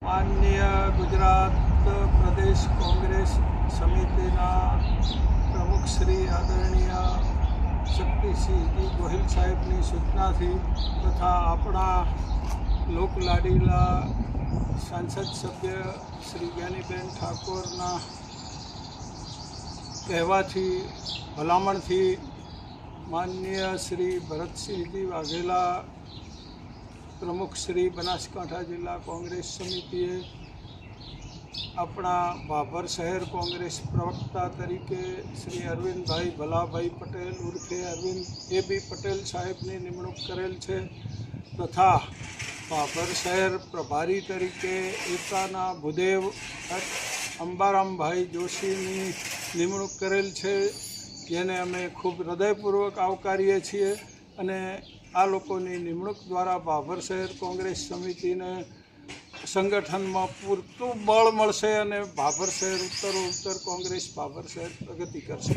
માનનીય ગુજરાત પ્રદેશ કોંગ્રેસ સમિતિના પ્રમુખ શ્રી આદરણીય શક્તિસિંહજી ગોહિલ સાહેબની સૂચનાથી તથા આપણા લોકલાડીલા સાંસદ સભ્ય શ્રી જ્ઞાનીબેન ઠાકોરના કહેવાથી ભલામણથી માનનીય શ્રી ભરતસિંહજી વાઘેલા પ્રમુખ શ્રી બનાસકાંઠા જિલ્લા કોંગ્રેસ સમિતિએ આપણા ભાભર શહેર કોંગ્રેસ પ્રવક્તા તરીકે શ્રી અરવિંદભાઈ ભલાભાઈ પટેલ ઉર્ફે અરવિંદ એ.બી. પટેલ સાહેબની નિમણૂક કરેલ છે તથા ભાભર શહેર પ્રભારી તરીકે એકાના ભૂદેવ અંબારામભાઈ જોશીની નિમણૂક કરેલ છે, જેને અમે ખૂબ હૃદયપૂર્વક આવકારીએ છીએ અને આ લોકોની નિમણૂક દ્વારા ભાભર શહેર કોંગ્રેસ સમિતિને સંગઠનમાં પૂરતું બળ મળશે અને ભાભર શહેર ઉત્તરોત્તર કોંગ્રેસ ભાભર શહેર પ્રગતિ કરશે.